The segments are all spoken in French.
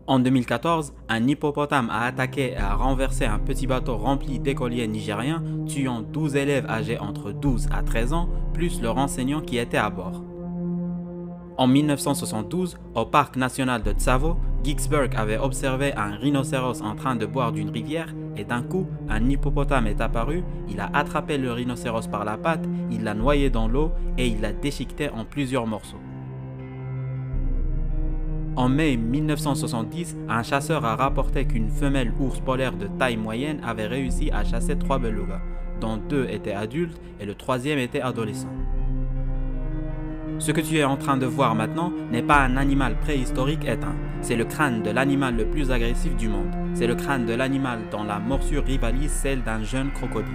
En 2014, un hippopotame a attaqué et a renversé un petit bateau rempli d'écoliers nigériens, tuant 12 élèves âgés entre 12 à 13 ans, plus leur enseignant qui était à bord. En 1972, au parc national de Tsavo, Gicksburg avait observé un rhinocéros en train de boire d'une rivière et d'un coup, un hippopotame est apparu, il a attrapé le rhinocéros par la patte, il l'a noyé dans l'eau et il l'a déchiqueté en plusieurs morceaux. En mai 1970, un chasseur a rapporté qu'une femelle ours polaire de taille moyenne avait réussi à chasser 3 belugas, dont 2 étaient adultes et le troisième était adolescent. Ce que tu es en train de voir maintenant n'est pas un animal préhistorique éteint, c'est le crâne de l'animal le plus agressif du monde. C'est le crâne de l'animal dont la morsure rivalise celle d'un jeune crocodile.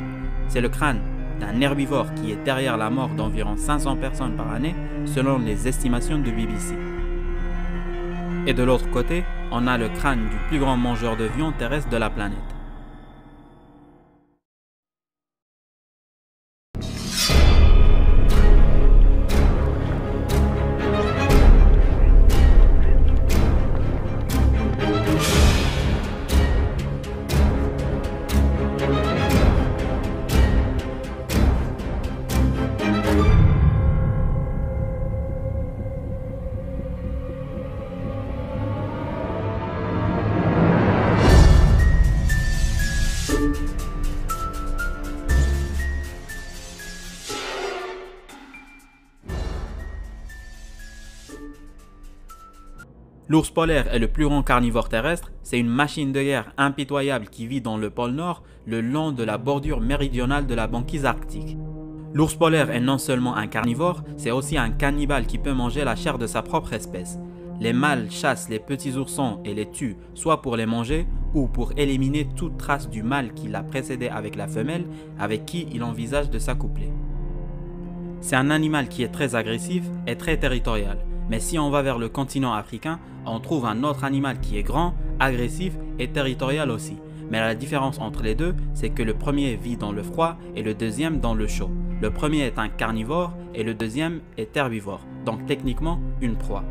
C'est le crâne d'un herbivore qui est derrière la mort d'environ 500 personnes par année, selon les estimations de BBC. Et de l'autre côté, on a le crâne du plus grand mangeur de viande terrestre de la planète. L'ours polaire est le plus grand carnivore terrestre, c'est une machine de guerre impitoyable qui vit dans le pôle Nord, le long de la bordure méridionale de la banquise arctique. L'ours polaire est non seulement un carnivore, c'est aussi un cannibale qui peut manger la chair de sa propre espèce. Les mâles chassent les petits oursons et les tuent, soit pour les manger, ou pour éliminer toute trace du mâle qui l'a précédé avec la femelle, avec qui il envisage de s'accoupler. C'est un animal qui est très agressif et très territorial. Mais si on va vers le continent africain, on trouve un autre animal qui est grand, agressif et territorial aussi. Mais la différence entre les deux, c'est que le premier vit dans le froid et le deuxième dans le chaud. Le premier est un carnivore et le deuxième est herbivore, donc techniquement une proie.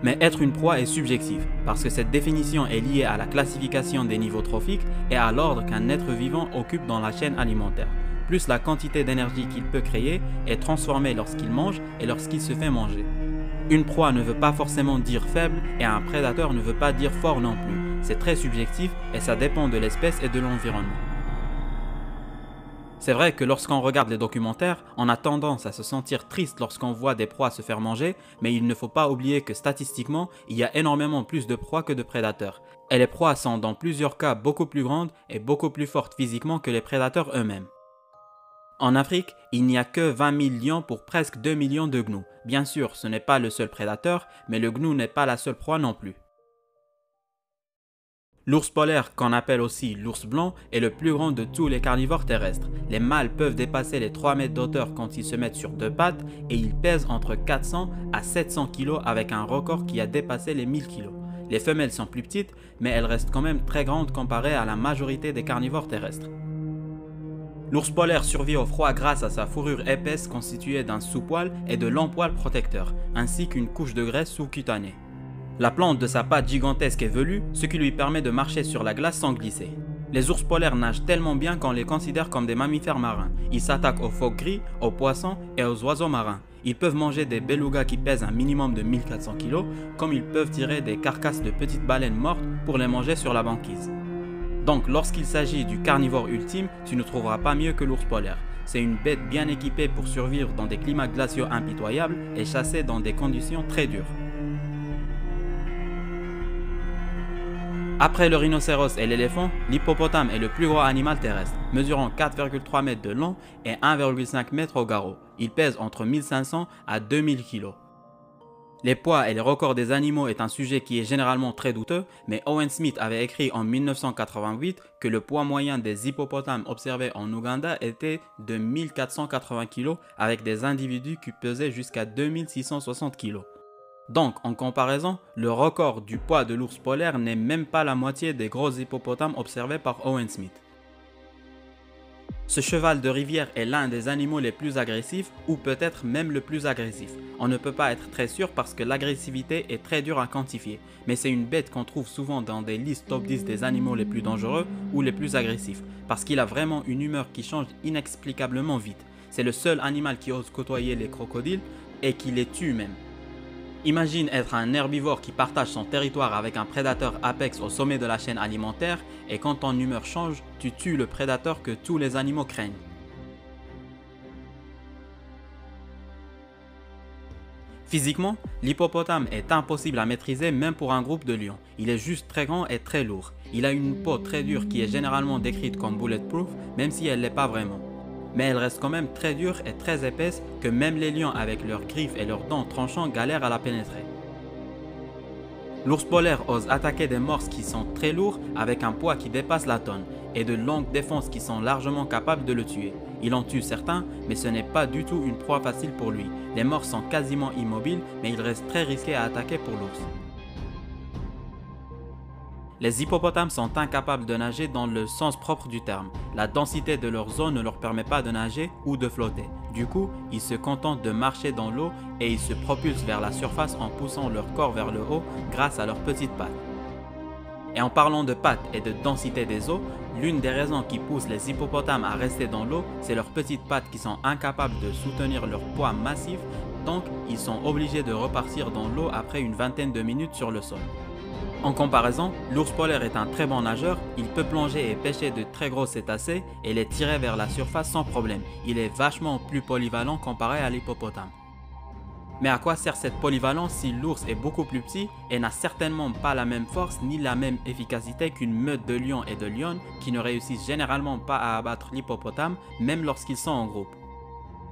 Mais être une proie est subjectif, parce que cette définition est liée à la classification des niveaux trophiques et à l'ordre qu'un être vivant occupe dans la chaîne alimentaire. Plus la quantité d'énergie qu'il peut créer est transformée lorsqu'il mange et lorsqu'il se fait manger. Une proie ne veut pas forcément dire faible et un prédateur ne veut pas dire fort non plus. C'est très subjectif et ça dépend de l'espèce et de l'environnement. C'est vrai que lorsqu'on regarde les documentaires, on a tendance à se sentir triste lorsqu'on voit des proies se faire manger, mais il ne faut pas oublier que statistiquement, il y a énormément plus de proies que de prédateurs. Et les proies sont dans plusieurs cas beaucoup plus grandes et beaucoup plus fortes physiquement que les prédateurs eux-mêmes. En Afrique, il n'y a que 20 000 lions pour presque 2 millions de gnous. Bien sûr, ce n'est pas le seul prédateur, mais le gnou n'est pas la seule proie non plus. L'ours polaire, qu'on appelle aussi l'ours blanc, est le plus grand de tous les carnivores terrestres. Les mâles peuvent dépasser les 3 mètres d'auteur quand ils se mettent sur deux pattes et ils pèsent entre 400 à 700 kg avec un record qui a dépassé les 1000 kg. Les femelles sont plus petites, mais elles restent quand même très grandes comparées à la majorité des carnivores terrestres. L'ours polaire survit au froid grâce à sa fourrure épaisse constituée d'un sous-poil et de longs poils protecteurs, ainsi qu'une couche de graisse sous-cutanée. La plante de sa patte gigantesque est velue, ce qui lui permet de marcher sur la glace sans glisser. Les ours polaires nagent tellement bien qu'on les considère comme des mammifères marins. Ils s'attaquent aux phoques gris, aux poissons et aux oiseaux marins. Ils peuvent manger des belugas qui pèsent un minimum de 1400 kg, comme ils peuvent tirer des carcasses de petites baleines mortes pour les manger sur la banquise. Donc lorsqu'il s'agit du carnivore ultime, tu ne trouveras pas mieux que l'ours polaire. C'est une bête bien équipée pour survivre dans des climats glaciaux impitoyables et chasser dans des conditions très dures. Après le rhinocéros et l'éléphant, l'hippopotame est le plus gros animal terrestre, mesurant 4,3 mètres de long et 1,5 mètres au garrot. Il pèse entre 1500 à 2000 kg. Les poids et les records des animaux est un sujet qui est généralement très douteux, mais Owen Smith avait écrit en 1988 que le poids moyen des hippopotames observés en Ouganda était de 1480 kg avec des individus qui pesaient jusqu'à 2660 kg. Donc, en comparaison, le record du poids de l'ours polaire n'est même pas la moitié des gros hippopotames observés par Owen Smith. Ce cheval de rivière est l'un des animaux les plus agressifs ou peut-être même le plus agressif. On ne peut pas être très sûr parce que l'agressivité est très dure à quantifier, mais c'est une bête qu'on trouve souvent dans des listes top 10 des animaux les plus dangereux ou les plus agressifs, parce qu'il a vraiment une humeur qui change inexplicablement vite. C'est le seul animal qui ose côtoyer les crocodiles et qui les tue même. Imagine être un herbivore qui partage son territoire avec un prédateur apex au sommet de la chaîne alimentaire et quand ton humeur change, tu tues le prédateur que tous les animaux craignent. Physiquement, l'hippopotame est impossible à maîtriser même pour un groupe de lions. Il est juste très grand et très lourd. Il a une peau très dure qui est généralement décrite comme bulletproof même si elle ne l'est pas vraiment. Mais elle reste quand même très dure et très épaisse que même les lions avec leurs griffes et leurs dents tranchants galèrent à la pénétrer. L'ours polaire ose attaquer des morses qui sont très lourds avec un poids qui dépasse la tonne et de longues défenses qui sont largement capables de le tuer. Il en tue certains, mais ce n'est pas du tout une proie facile pour lui. Les morses sont quasiment immobiles, mais il reste très risqué à attaquer pour l'ours. Les hippopotames sont incapables de nager dans le sens propre du terme. La densité de leur zone ne leur permet pas de nager ou de flotter. Du coup, ils se contentent de marcher dans l'eau et ils se propulsent vers la surface en poussant leur corps vers le haut grâce à leurs petites pattes. Et en parlant de pattes et de densité des os, l'une des raisons qui pousse les hippopotames à rester dans l'eau, c'est leurs petites pattes qui sont incapables de soutenir leur poids massif, donc ils sont obligés de repartir dans l'eau après une vingtaine de minutes sur le sol. En comparaison, l'ours polaire est un très bon nageur, il peut plonger et pêcher de très gros cétacés et les tirer vers la surface sans problème. Il est vachement plus polyvalent comparé à l'hippopotame. Mais à quoi sert cette polyvalence si l'ours est beaucoup plus petit et n'a certainement pas la même force ni la même efficacité qu'une meute de lions et de lionnes qui ne réussissent généralement pas à abattre l'hippopotame même lorsqu'ils sont en groupe.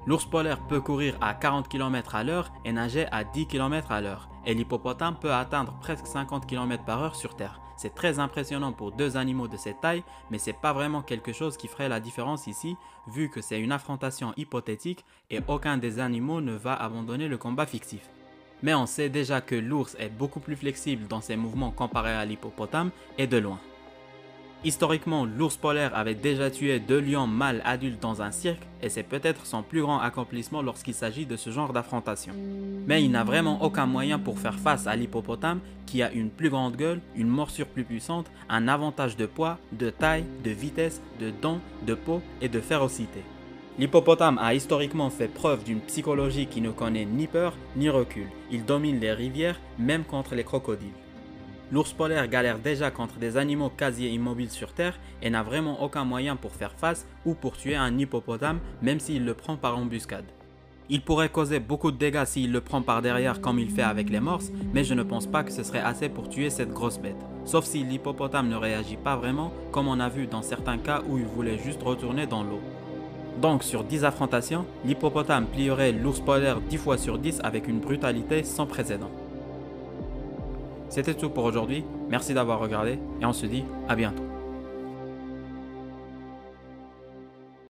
L'ours polaire peut courir à 40 km à l'heure et nager à 10 km à l'heure, et l'hippopotame peut atteindre presque 50 km/h sur Terre. C'est très impressionnant pour deux animaux de cette taille, mais c'est pas vraiment quelque chose qui ferait la différence ici, vu que c'est une affrontation hypothétique et aucun des animaux ne va abandonner le combat fictif. Mais on sait déjà que l'ours est beaucoup plus flexible dans ses mouvements comparé à l'hippopotame et de loin. Historiquement, l'ours polaire avait déjà tué 2 lions mâles adultes dans un cirque et c'est peut-être son plus grand accomplissement lorsqu'il s'agit de ce genre d'affrontation. Mais il n'a vraiment aucun moyen pour faire face à l'hippopotame qui a une plus grande gueule, une morsure plus puissante, un avantage de poids, de taille, de vitesse, de dents, de peau et de férocité. L'hippopotame a historiquement fait preuve d'une psychologie qui ne connaît ni peur ni recul. Il domine les rivières, même contre les crocodiles. L'ours polaire galère déjà contre des animaux quasi immobiles sur Terre et n'a vraiment aucun moyen pour faire face ou pour tuer un hippopotame même s'il le prend par embuscade. Il pourrait causer beaucoup de dégâts s'il le prend par derrière comme il fait avec les morses, mais je ne pense pas que ce serait assez pour tuer cette grosse bête. Sauf si l'hippopotame ne réagit pas vraiment comme on a vu dans certains cas où il voulait juste retourner dans l'eau. Donc sur 10 affrontations, l'hippopotame plierait l'ours polaire 10 fois sur 10 avec une brutalité sans précédent. C'était tout pour aujourd'hui, merci d'avoir regardé et on se dit à bientôt.